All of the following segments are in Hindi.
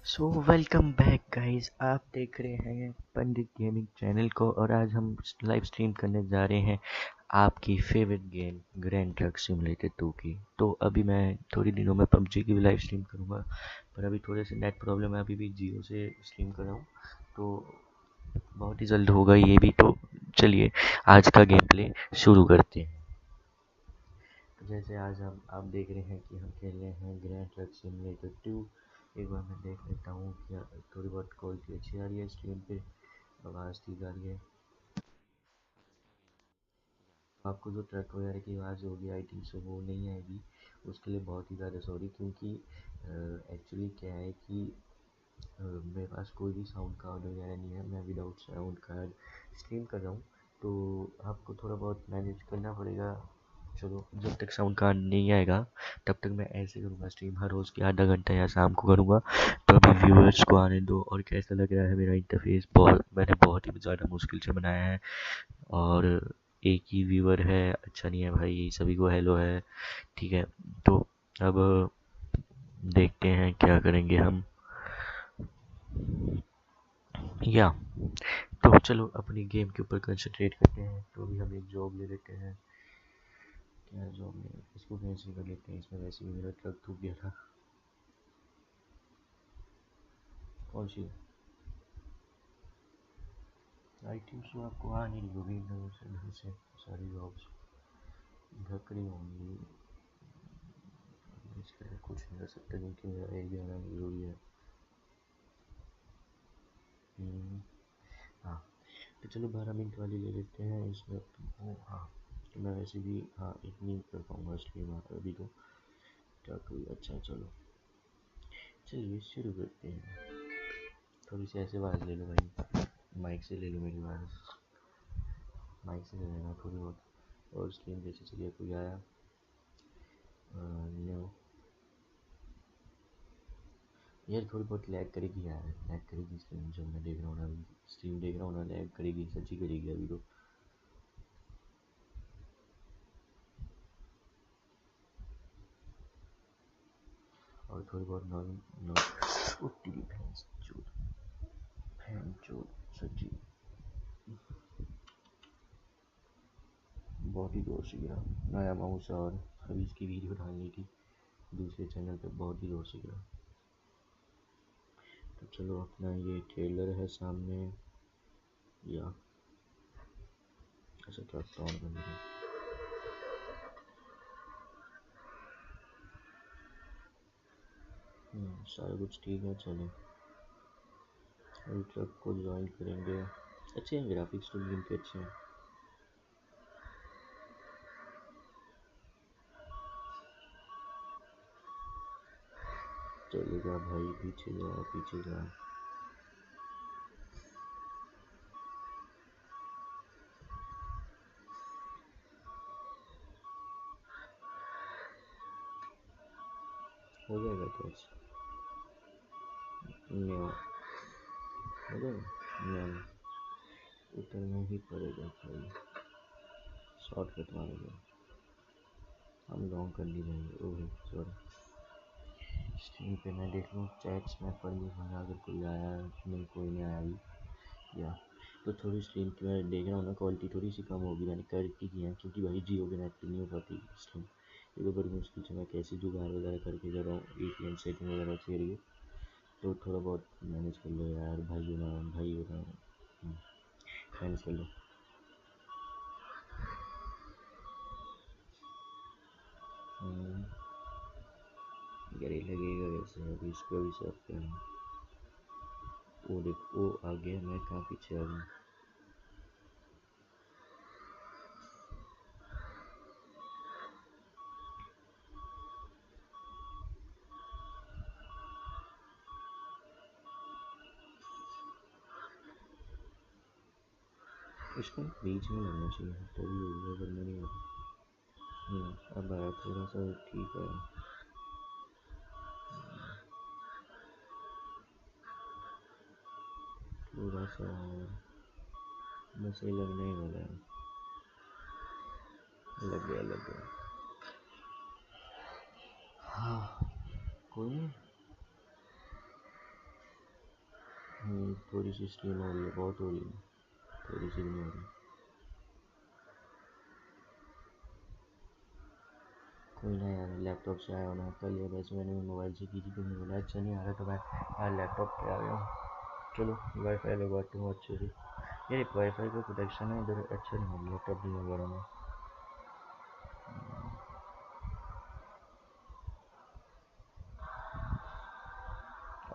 So welcome back guys. आप देख रहे हैं पंडित गेमिंग चैनल को और आज हम लाइव स्ट्रीम करने जा रहे हैं आपकी favourite game grand truck simulator 2 की। तो अभी मैं थोड़ी दिनों में पबजी की भी लाइव स्ट्रीम करूंगा, पर अभी थोड़े से नेट प्रॉब्लम है। अभी भी जियो से स्ट्रीम कर रहा हूँ, तो बहुत ही जल्द होगा ये भी। तो चलिए आज का गेम प्ले शुरू करते हैं। तो जैसे आज हम आप देख रहे हैं कि हम खेल रहे हैं ग्रैंड ट्रक सिमुलेटर 2। एक बार मैं देख लेता हूँ कि थोड़ी बहुत क्वालिटी अच्छी आ रही है स्क्रीन पे, आवाज़ ठीक आ रही है। तो आपको जो ट्रक वगैरह की आवाज़ होगी आई थिंक सो वो नहीं आएगी, उसके लिए बहुत ही ज़्यादा सॉरी। क्योंकि एक्चुअली क्या है कि मेरे पास कोई भी साउंड कार्ड वगैरह नहीं है, मैं विदाउट साउंड कार्ड स्ट्रीम कर रहा हूँ। तो आपको थोड़ा बहुत मैनेज करना पड़ेगा। चलो, जब तक साउंड कार्ड नहीं आएगा तब तक मैं ऐसे करूँगा स्ट्रीम, हर रोज़ के आधा घंटा या शाम को करूँगा। तो अभी व्यूअर्स को आने दो। और कैसा लग रहा है मेरा इंटरफेस? मैंने बहुत ही ज़्यादा मुश्किल से बनाया है और एक ही व्यूअर है, अच्छा नहीं है भाई, सभी को हेलो है। ठीक है, तो अब देखते हैं क्या करेंगे हम। या तो चलो अपनी गेम के ऊपर कंसंट्रेट करते हैं। तो अभी हम एक जॉब ले लेते हैं। क्या जॉब ले, इसको कैंसिल कर लेते हैं, इसमें वैसे भी मेरा ट्रक टूट गया था। कौन सी आई थिंक सो आपको आ नहीं रही होगी घर से सारी जॉब्स ढक रही होंगी। इसके लिए कुछ नहीं कर सकता क्योंकि मेरा एरिया आना ज़रूरी है। हाँ, तो चलो 12 मिनट वाली ले लेते हैं इसमें। हाँ, तो मैं वैसे भी हाँ इतनी कर पाऊँगा स्ट्रीम अभी तो। क्या कोई अच्छा, चलो चलिए शुरू करते हैं। थोड़ी सी ऐसे आवाज़ ले लो भाई, माइक से ले लो मेरी आवाज़, माइक से ले लेना थोड़ी बहुत। और स्क्रीन जैसे चलिए कोई आया नो यार, थोड़ी बहुत लैग करेगी यार, लैग करेगी स्क्रीन। जब मैं देख रहा हूँ ना, अभी स्ट्रीम देख रहा हूँ ना, लैग करेगी, सच्ची करेगी अभी तो। और थोड़ी बहुत नॉर्मल उठती भी भैंस चोद, भैंस चोद सच्ची बहुत ही जोर से गिरा। नया माउस और अभी इसकी वीडियो डालनी थी दूसरे चैनल पे, बहुत ही जोर से गिरा। तो चलो अपना ये ट्रेलर है सामने, या अच्छा ट्रक ऑन करने का। सारा कुछ ठीक है। चलो अभी ट्रक को ज्वाइन करेंगे। अच्छे हैं ग्राफिक्स तो गेम के, अच्छे हैं। चलेगा भाई, पीछे जा पीछे जा। हो जाएगा तो न्यू हो जाएगा न्यू, उतरना ही पड़ेगा भाई, शॉर्टकट मारेंगे हम, लॉन्ग कर ली जाएंगे। ओह सॉरी, स्क्रीन पे मैं देख लूँ चैट्स में पढ़ लूँगा अगर कोई आया है। नहीं, कोई नहीं आया अभी। या तो थोड़ी स्क्रीन की मैं देख रहा हूँ ना, क्वालिटी थोड़ी सी कम होगी, मैंने करके की है क्योंकि भाई जियो के नेट पे नहीं हो पाती स्क्रीन। ये तो बड़ी मुश्किल से मैं कैसे जुगाड़ वगैरह करके कर रहा हूँ, VPN सेटिंग वगैरह अच्छी रही है। तो थोड़ा बहुत मैनेज कर लो यार भाई, हो ना भाई, हो ना मैनेज कर लो। यार ये लगेगा वैसे, अभी इसको भी साफ करना। वो देख, वो आ गया, मैं कहाँ पीछे आ गया। इसको बीच में लगना चाहिए तभी होगा, वरना नहीं होगा। अब आया थोड़ा सा ठीक है। थोड़ा सा बस ये लगने ही वाला है। लग गया लग गया। हाँ कोई नहीं, थोड़ी सी स्ट्रीम हो रही है, बहुत हो रही है, थोड़ी सी भी नहीं हो रही। कोई ना यार, लैपटॉप से आया होना कल, या वैसे मैंने मोबाइल से की थी तो मेरे बोला अच्छा नहीं आ रहा, तो मैं आज लैपटॉप पे आ गया हूँ। चलो वाईफाई लगवाता हूँ अच्छे से। यार एक वाईफाई का प्रोटेक्शन है इधर अच्छा नहीं है, लैपटॉप नहीं लगा रहा मैं।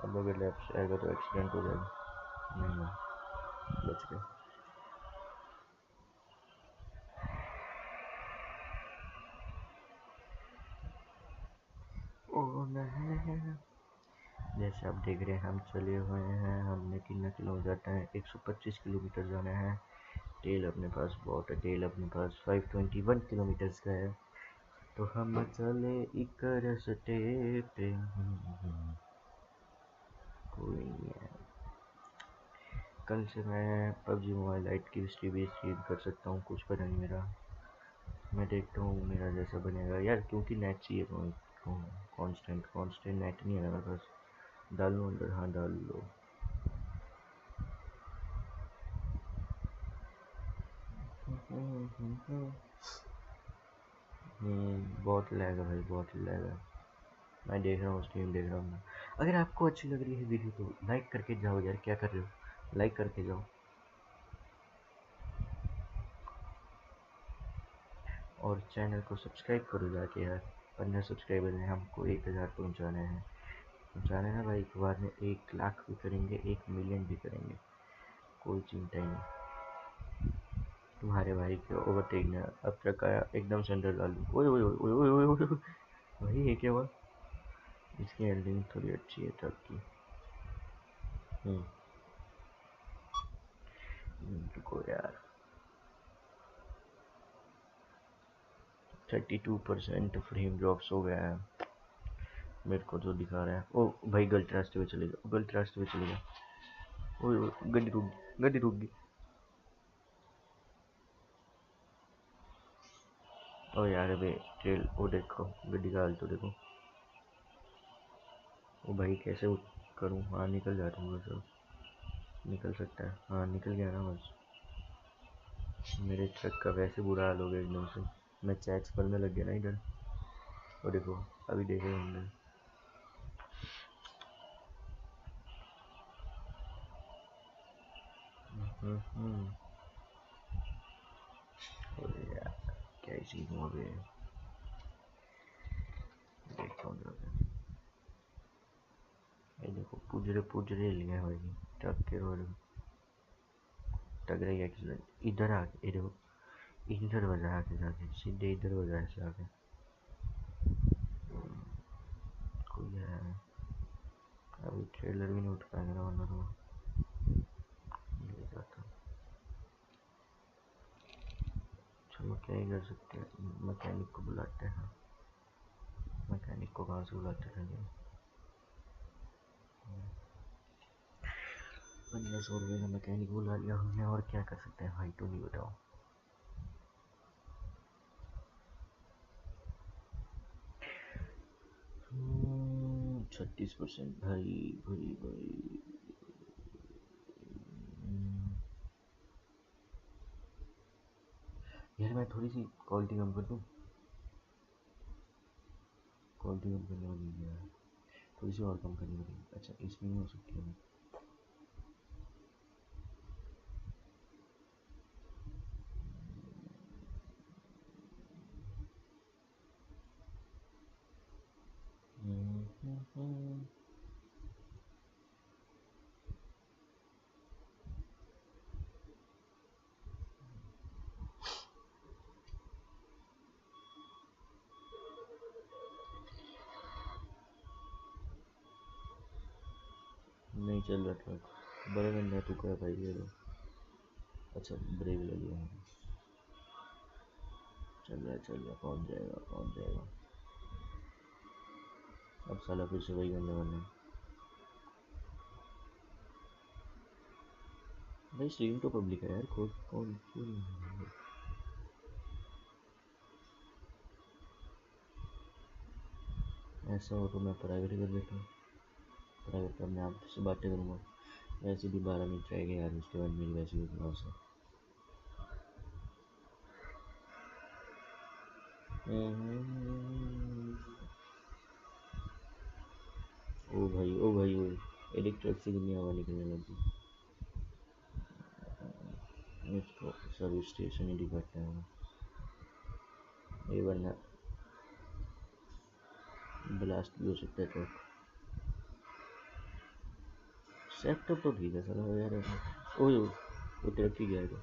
अब अगर लैब से आएगा तो एक्सीडेंट हो जाएगा। नहीं बच गया। ओ नहीं, जैसे आप देख रहे हैं हम चले हुए हैं, हमने कितना किलो जाता है, 125 किलोमीटर जाना है। तेल अपने पास बहुत है, तेल अपने पास 521 किलोमीटर्स का है, तो हम चले एक रास्ते पे। कोई नहीं है, कल से मैं पबजी मोबाइल लाइट की स्ट्रीम कर सकता हूँ, कुछ पता नहीं मेरा। मैं देखता हूँ मेरा जैसा बनेगा यार, क्योंकि नेट चाहिए कांस्टेंट कांस्टेंट नेट नहीं है मेरे पास। डाल लो अंदर, हाँ डाल लो। बहुत लैग है भाई, बहुत लैग है। मैं देख रहा हूँ, स्ट्रीम देख रहा हूँ मैं। अगर आपको अच्छी लग रही है वीडियो तो लाइक करके जाओ यार, क्या कर रहे हो, लाइक करके जाओ। और चैनल को सब्सक्राइब करो जाके यार, 15 सब्सक्राइबर हैं, हमको 1000 पहुँचाना है भाई। एक बार में 1 लाख भी करेंगे, 1 मिलियन भी करेंगे, कोई चिंता ही नहीं। तुम्हारे भाई को ओवरटेक ने अब तक आया, एकदम से अंदर डाल दूँ। ओए ओए ओए ओए ओए ओए, वही है क्या हुआ। इसकी एंडिंग थोड़ी अच्छी है ट्रक की। रुको यार, 32% फ्रेम ड्रॉप्स हो गया है मेरे को जो दिखा रहा है। ओ भाई गलत रास्ते पे चले गया, गलत रास्ते पे चले गया। ओए ओए, गड्डी रुक गई, गड्डी रुक गई। ओ यार अबे ट्रेल, ओ देखो गड्डी का हाल तो देखो। ओ भाई कैसे करूँ, हाँ निकल जाता हूँ बस, निकल सकता है, हाँ निकल गया ना बस। मेरे ट्रक का वैसे बुरा हाल हो गया एकदम से, मैं चैक्स करने लग गया ना इधर। और देखो अभी देखे होंगे। अरे यार क्या ही सीन हुआ बे, देखता हूँ जाके। ये देखो पुजरे पुजरे लिए भाई ट्रक के रोड, टकराई एक्सीडेंट। इधर आके ये देखो, इधर बजा आके जाके, सीधे इधर बजा ऐसे आके। कोई है अभी, ट्रेलर भी नहीं उठ पाएगा वरना तो ले जाता। चलो क्या ही कर सकते हैं, मैकेनिक को बुलाते हैं। मैकेनिक को कहाँ से बुलाते थे, 1500 रुपये का मैकेनिक बुला लिया हमने, और क्या कर सकते हैं भाई, तुम ही बताओ। 36% भाई भाई भाई। यार मैं थोड़ी सी क्वालिटी कम कर दूँ, क्वालिटी कम करने वाली है यार, थोड़ी सी और कम करनी पड़ेगी। अच्छा इसमें नहीं हो सकती है। नहीं चल रहा ट्रक, बड़ा गंदा टुका है भाई ये तो। अच्छा ब्रेक ले लिया मैंने, चल रहा है, पहुँच जाएगा पहुँच जाएगा। अब साला फिर से वही गंदा करना है भाई। स्ट्रीम तो पब्लिक है यार, कौन कौन क्यों नहीं। ऐसा हो तो मैं प्राइवेट कर लेता हूँ, प्राइवेट पर मैं आपसे बातें करूँगा। वैसे भी 12 मिनट रह गए यार, उसके बाद मेरी वैसे भी क्लास है। ओ भाई ओ, इलेक्ट्रिक से दुनिया हवा निकलने लगी। इसको सर्विस स्टेशन ही दिखाता है ये, वरना ब्लास्ट भी हो सकता है ट्रक। सेटअप तो ठीक है सर यार। ओए वो ट्रक ही गया था।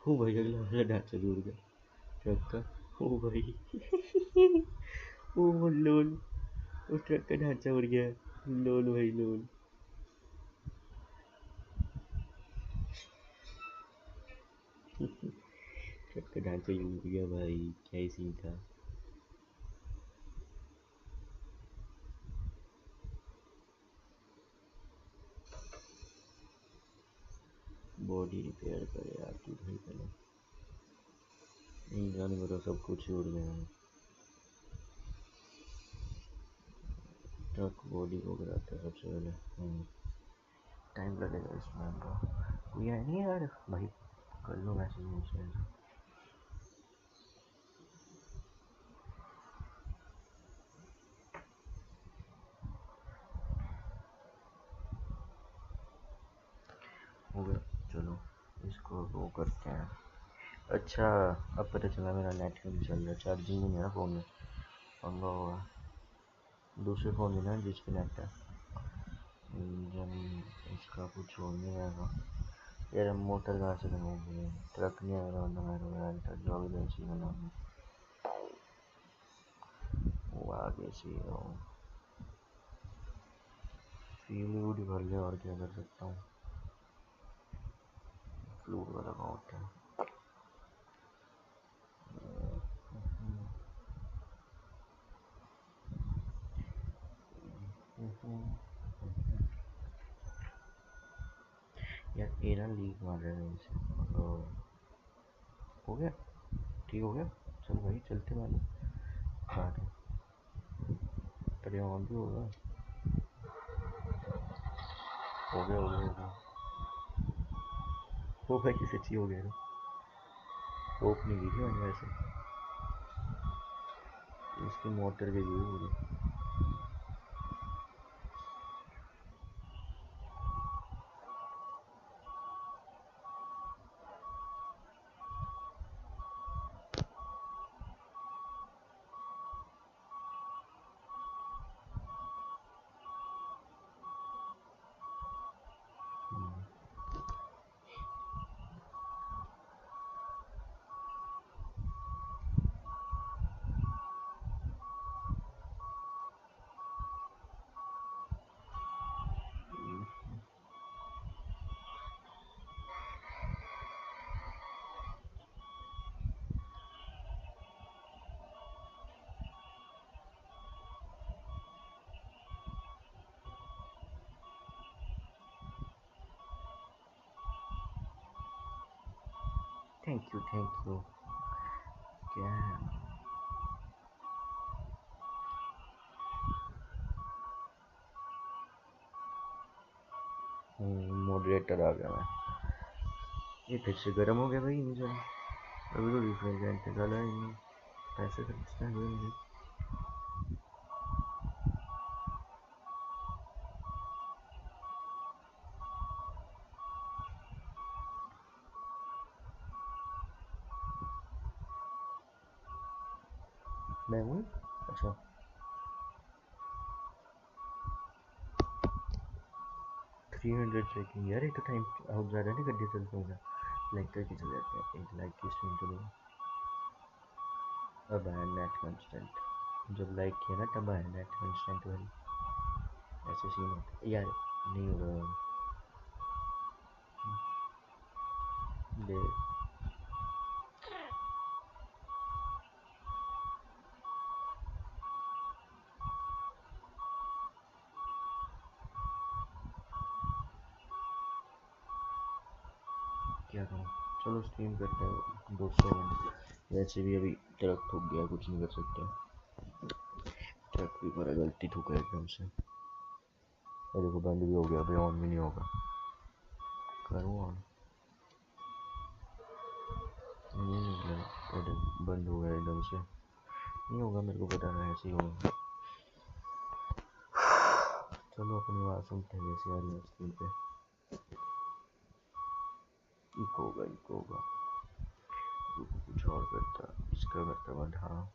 ओ भाई अगला वाला ढांचा जुड़ गया ट्रक का। ओ भाई ओ लोल, वो ट्रक का ढांचा उड़ गया। लोल भाई लोल। ट्रक का ढांचा ही उड़ गया भाई, क्या ही सीन था। बॉडी रिपेयर करे यार तू भाई पहले। इंजन में तो सब कुछ ही उड़ गया है। ट्रक बॉडी को गिराता है सबसे पहले। टाइम लगेगा इसमें तो। कोई आया नहीं यार भाई, कर लो मैसेज। हो गया, चलो इसको वो करते हैं। अच्छा, अब पता चला मेरा नेट क्यों नहीं चल रहा, चार्जिंग नहीं है ना फ़ोन में। पंगा होगा। दूसरे फ़ोन में ना जिस पे नेट है। इंजन इसका कुछ हो नहीं रहेगा यार। मोटर कहाँ से लगाऊंगी, ट्रक नहीं आएगा वरना मैं यार ट्रक जो भी ऐसी बना वो आगे से फ्लूइड भर ले, और क्या कर सकता हूँ। फ्लूइड वाला कहाँ होता है। यार एरा लीक मार रहा है इसे। हो गया, ठीक हो गया। चल भाई चलते वाले बात है। पर ये ऑन भी होगा। हो गया। वो भाई सच्ची हो गया। टोप नहीं दी थी मैंने वैसे, इसकी मोटर गई हुई पूरी। Thank you. क्या है। मॉडरेटर आ गया मैं। ये फिर से गर्म हो गया भाई इंजन। अभी तो रिफ्रिजरेंट निकाला है इन्हें, पैसे खर्चते हैं भाई। मैं हूँ। अच्छा 300 चेकिंग यार, ये तो टाइम आउट ज़्यादा नहीं गड्ढे चलते होगा। लाइक करके चले जाते हैं, एक लाइक की स्ट्रीम तो दो। अब है नेट कंस्टेंट, जब लाइक किया ना तब है नेट कंस्टेंट वाली। ऐसे सीन होता है यार। नहीं होगा दे। क्या करूँ, चलो स्ट्रीम करते हैं 200 मिनट। वैसे भी अभी ट्रक ठुक गया, कुछ नहीं कर सकते। ट्रक भी बड़ा गलती ठुका एकदम से। ये देखो बंद भी हो गया, अभी ऑन भी नहीं होगा। करूँ ऑन? नहीं निकलेगा, बंद हो गया एकदम से। नहीं होगा, मेरे को पता था ऐसे ही होगा। चलो अपनी बात सुनते हैं जैसे आ रही है स्क्रीन पे। इको होगा, इको होगा। रुको कुछ और करता, इसका करता बंद। हाँ